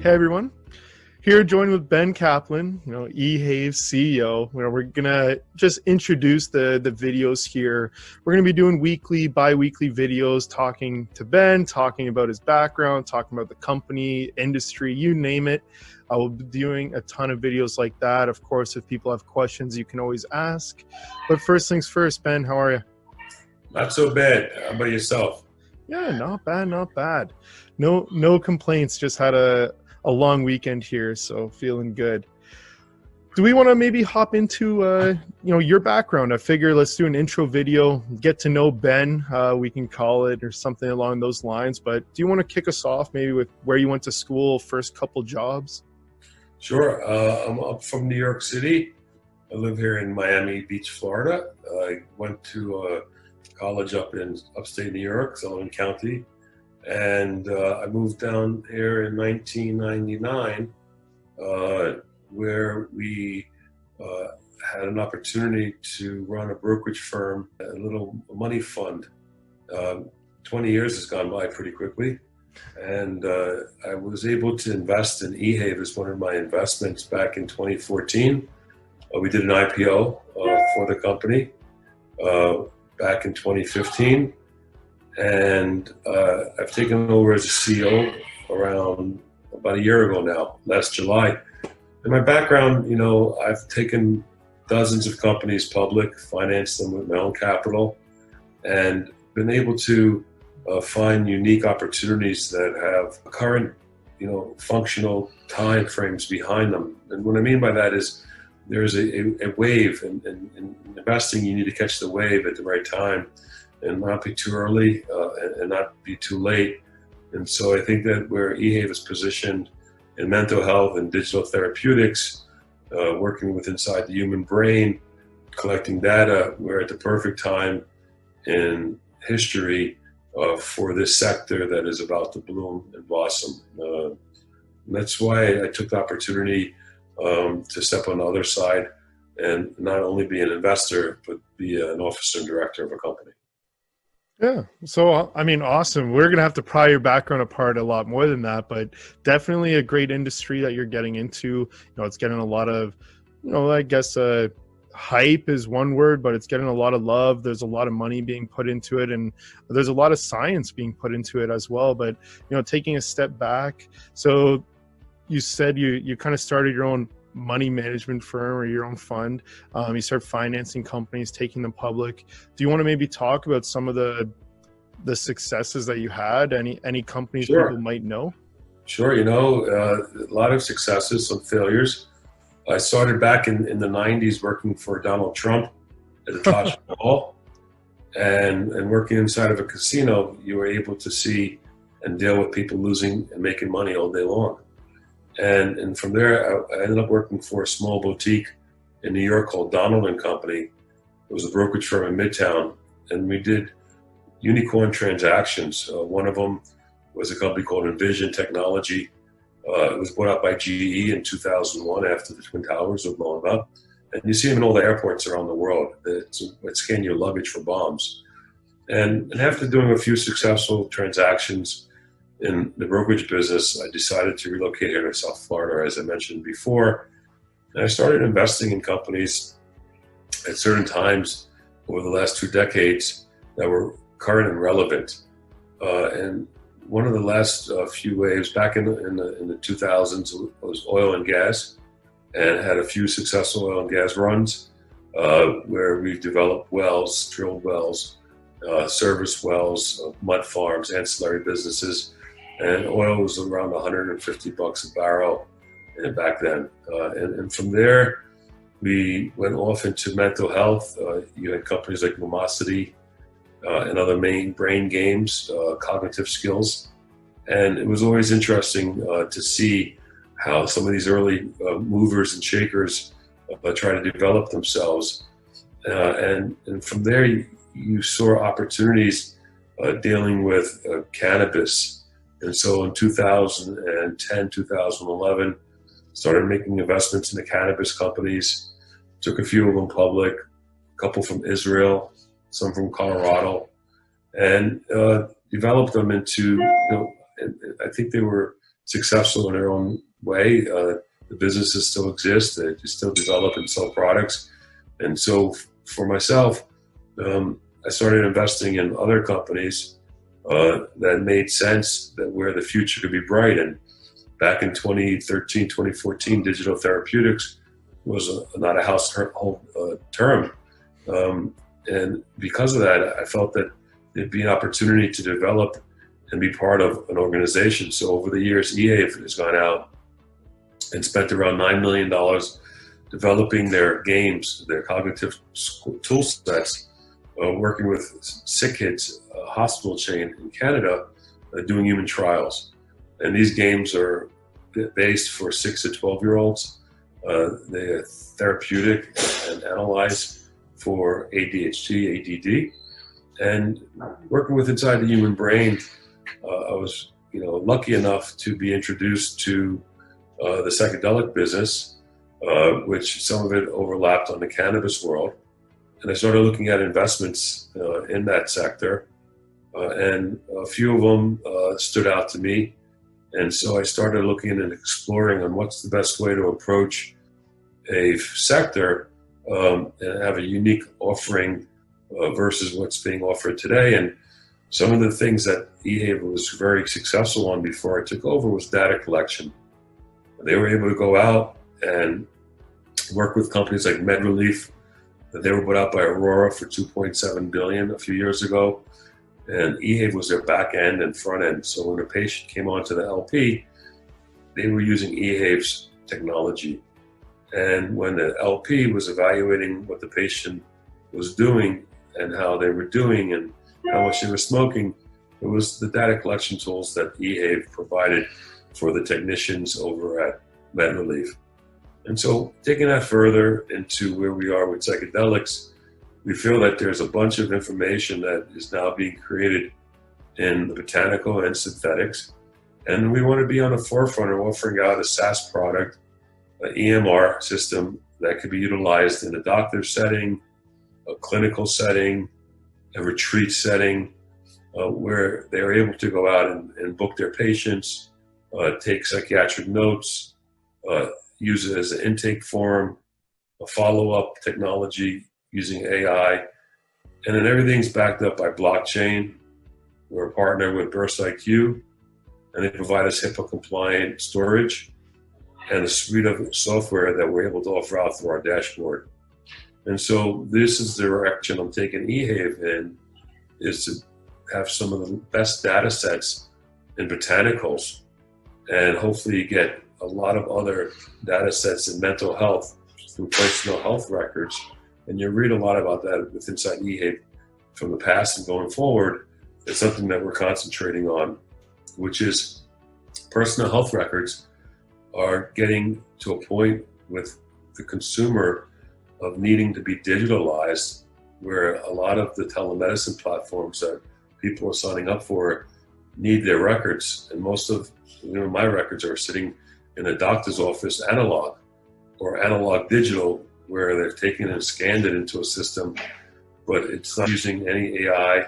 Hey everyone, here joined with Ben Kaplan, Ehave CEO. We're gonna just introduce the videos here. We're gonna be doing weekly, bi-weekly videos, talking to Ben, talking about his background, talking about the company, industry, you name it. I will be doing a ton of videos like that. Of course, if people have questions, you can always ask. But first things first, Ben, how are you? Not so bad. How about yourself? Yeah, not bad, not bad. No complaints. Just had a long weekend here, so feeling good. Do we want to maybe hop into your background? I figure let's do an intro video, get to know Ben, we can call it, or something along those lines. But do you want to kick us off maybe with where you went to school, first couple jobs? Sure. I'm up from New York City. I live here in Miami Beach, Florida. I went to college up in upstate New York, Sullivan County. And I moved down here in 1999, where we had an opportunity to run a brokerage firm, a little money fund. 20 years has gone by pretty quickly. And I was able to invest in Ehave as one of my investments back in 2014. We did an IPO for the company back in 2015. And I've taken over as a CEO around about a year ago now, last July. And my background, I've taken dozens of companies public, financed them with my own capital, and been able to find unique opportunities that have current, functional time frames behind them. And what I mean by that is there's a wave, and in investing, you need to catch the wave at the right time and not be too early and not be too late. And so I think that where Ehave is positioned in mental health and digital therapeutics, working with inside the human brain, collecting data, we're at the perfect time in history for this sector that is about to bloom and blossom. That's why I took the opportunity to step on the other side and not only be an investor, but be an officer and director of a company. Yeah. So, I mean, awesome. We're going to have to pry your background apart a lot more than that, but definitely a great industry that you're getting into. It's getting a lot of, I guess, hype is one word, but it's getting a lot of love. There's a lot of money being put into it, and there's a lot of science being put into it as well. But, taking a step back. So you said you kind of started your own money management firm or your own fund. You start financing companies, taking them public. Do you want to maybe talk about some of the successes that you had? Any companies Sure. People might know? Sure. A lot of successes, some failures. I started back in the 90s working for Donald Trump at the Taj Mahal, and working inside of a casino. You were able to see and deal with people losing and making money all day long. And from there, I ended up working for a small boutique in New York called Donald and Company. It was a brokerage firm in Midtown, and we did unicorn transactions. One of them was a company called Envision Technology. It was bought out by GE in 2001 after the Twin Towers were blown up. And you see them in all the airports around the world. It's scan your luggage for bombs. And after doing a few successful transactions in the brokerage business, I decided to relocate here to South Florida, as I mentioned before. And I started investing in companies at certain times over the last 2 decades that were current and relevant. And one of the last few waves back in the 2000s was oil and gas, and had a few successful oil and gas runs where we developed wells, drilled wells, service wells, mud farms, ancillary businesses. And oil was around $150 a barrel back then. And from there, we went off into mental health. You had companies like Lumosity and other main brain games, cognitive skills. And it was always interesting to see how some of these early movers and shakers try to develop themselves. And from there, you saw opportunities dealing with cannabis. And so in 2010, 2011, started making investments in the cannabis companies, took a few of them public, a couple from Israel, some from Colorado, and developed them into, I think they were successful in their own way. The businesses still exist. They still develop and sell products. And so for myself, I started investing in other companies that made sense, that where the future could be bright. And back in 2013, 2014, digital therapeutics was not a household term. And because of that, I felt that there'd be an opportunity to develop and be part of an organization. So over the years, Ehave has gone out and spent around $9 million developing their games, their cognitive tool sets, working with Sick Kids, a hospital chain in Canada, doing human trials. And these games are based for 6 to 12-year-olds. They are therapeutic and analyze for ADHD, ADD. And working with inside the human brain, I was lucky enough to be introduced to the psychedelic business, which some of it overlapped on the cannabis world. And I started looking at investments in that sector, and a few of them stood out to me. And so I started looking and exploring on what's the best way to approach a sector and have a unique offering versus what's being offered today. And some of the things that Ehave was very successful on before I took over was data collection. They were able to go out and work with companies like MedRelief. They were put out by Aurora for $2.7 billion a few years ago. And Ehave was their back end and front end. So when a patient came onto the LP, they were using Ehave's technology. And when the LP was evaluating what the patient was doing and how they were doing and how much they were smoking, it was the data collection tools that Ehave provided for the technicians over at MedRelief. And so taking that further into where we are with psychedelics, we feel that there's a bunch of information that is now being created in the botanical and synthetics. And we want to be on the forefront of offering out a SaaS product, an EMR system that could be utilized in a doctor setting, a clinical setting, a retreat setting, where they're able to go out and book their patients, take psychiatric notes, use it as an intake form, a follow-up technology using AI, and then everything's backed up by blockchain. We're a partner with Burst IQ, and they provide us HIPAA-compliant storage and a suite of software that we're able to offer out through our dashboard. And so this is the direction I'm taking Ehave in, is to have some of the best data sets in botanicals, and hopefully get a lot of other data sets in mental health through personal health records. And you read a lot about that with inside Ehave from the past and going forward. It's something that we're concentrating on, which is personal health records are getting to a point with the consumer of needing to be digitalized, where a lot of the telemedicine platforms that people are signing up for need their records. And most of my records are sitting in a doctor's office analog or analog digital, where they've taken and scanned it into a system, but it's not using any AI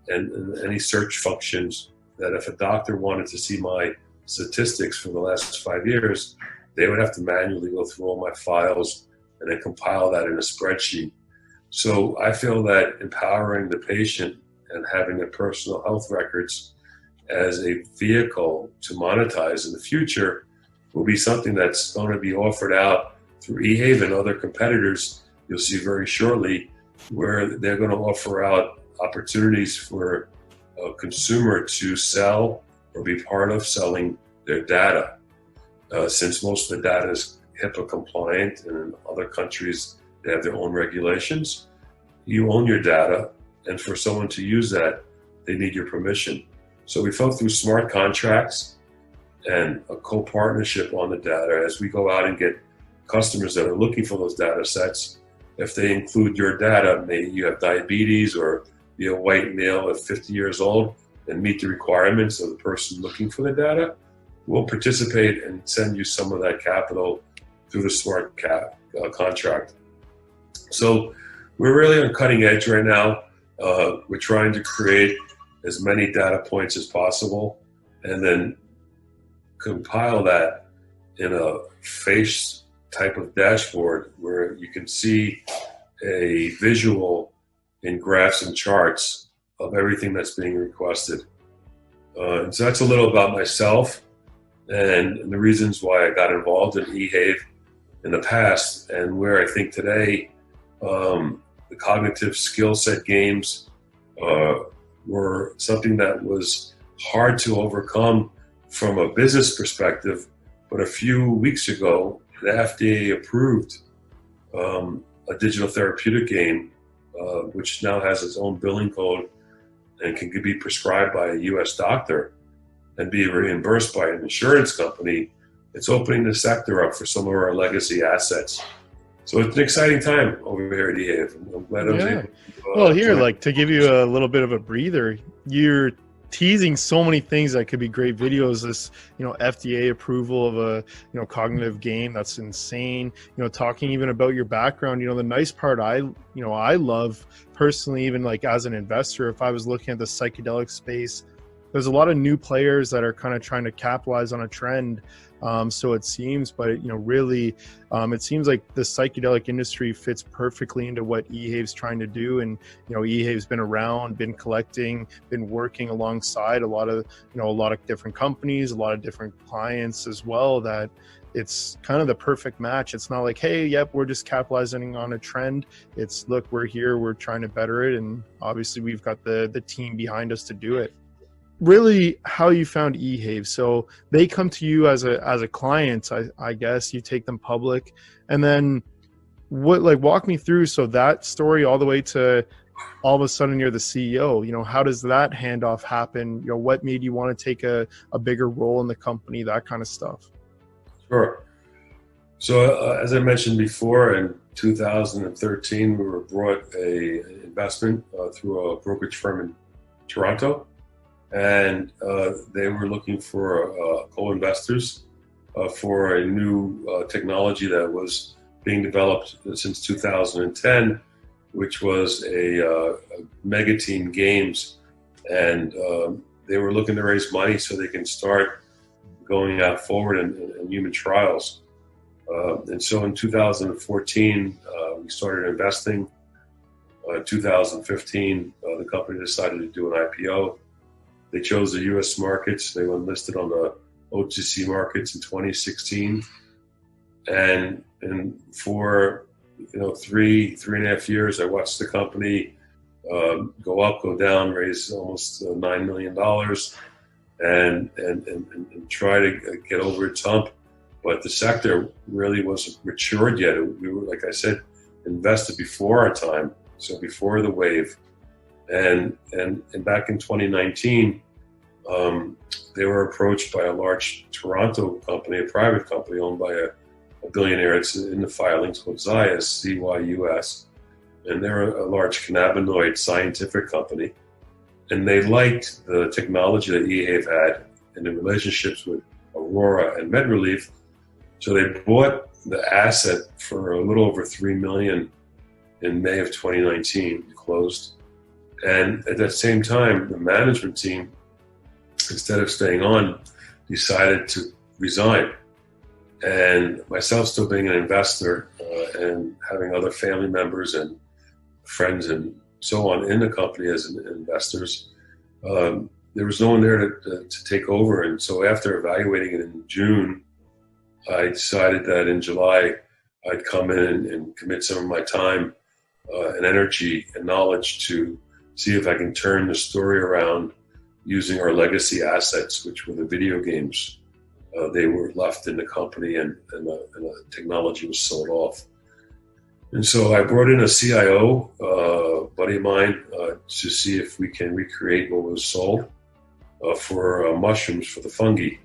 and any search functions that if a doctor wanted to see my statistics for the last 5 years, they would have to manually go through all my files and then compile that in a spreadsheet. So I feel that empowering the patient and having their personal health records as a vehicle to monetize in the future will be something that's going to be offered out through Ehave and other competitors. You'll see very shortly where they're going to offer out opportunities for a consumer to sell or be part of selling their data. Since most of the data is HIPAA compliant, and in other countries they have their own regulations, you own your data, and for someone to use that, they need your permission. So we felt through smart contracts and a co-partnership on the data as we go out and get customers that are looking for those data sets. If they include your data, maybe you have diabetes or you're a white male at 50 years old and meet the requirements of the person looking for the data, we'll participate and send you some of that capital through the smart contract. So we're really on cutting edge right now. We're trying to create as many data points as possible and then compile that in a face type of dashboard where you can see a visual in graphs and charts of everything that's being requested. And so that's a little about myself and the reasons why I got involved in Ehave in the past, and where I think today the cognitive skill set games were something that was hard to overcome from a business perspective. But a few weeks ago, the FDA approved a digital therapeutic game, which now has its own billing code and can be prescribed by a U.S. doctor and be reimbursed by an insurance company. It's opening the sector up for some of our legacy assets. So it's an exciting time over here at Ehave. I'm glad I was able to, well, here, like, to give you a little bit of a breather, you're teasing so many things that could be great videos. This, FDA approval of a, cognitive game, that's insane. Talking even about your background, the nice part I love personally, even like as an investor, if I was looking at the psychedelic space, there's a lot of new players that are kind of trying to capitalize on a trend. So it seems, but really, it seems like the psychedelic industry fits perfectly into what Ehave's trying to do. And, Ehave's been around, been collecting, been working alongside a lot of different companies, a lot of different clients as well, that it's kind of the perfect match. It's not like, hey, yep, we're just capitalizing on a trend. It's, look, we're here, we're trying to better it. And obviously we've got the team behind us to do it. Really, how you found Ehave. So they come to you as a client, I guess. You take them public, and then walk me through, so that story all the way to all of a sudden you're the CEO. How does that handoff happen? What made you want to take a bigger role in the company, that kind of stuff? Sure. So as I mentioned before, in 2013 we were brought an investment through a brokerage firm in Toronto. And they were looking for co-investors for a new technology that was being developed since 2010, which was a mega team games. And they were looking to raise money so they can start going out forward in human trials. And so in 2014, we started investing. 2015, the company decided to do an IPO. They chose the U.S. markets. They went listed on the OTC markets in 2016, and for 3.5 years, I watched the company go up, go down, raise almost $9 million, and try to get over its hump. But the sector really wasn't matured yet. We were, like I said, invested before our time, so before the wave. And back in 2019, they were approached by a large Toronto company, a private company owned by a billionaire. It's in the filings called Zayas, CYUS. And they're a large cannabinoid scientific company. And they liked the technology that Ehave had and the relationships with Aurora and MedRelief. So they bought the asset for a little over $3 million in May of 2019, closed. And at that same time, the management team, instead of staying on, decided to resign. And myself still being an investor and having other family members and friends and so on in the company as investors, there was no one there to take over. And so after evaluating it in June, I decided that in July I'd come in and commit some of my time and energy and knowledge to see if I can turn the story around using our legacy assets, which were the video games. They were left in the company and the technology was sold off. And so I brought in a CIO, buddy of mine, to see if we can recreate what was sold for mushrooms, for the fungi.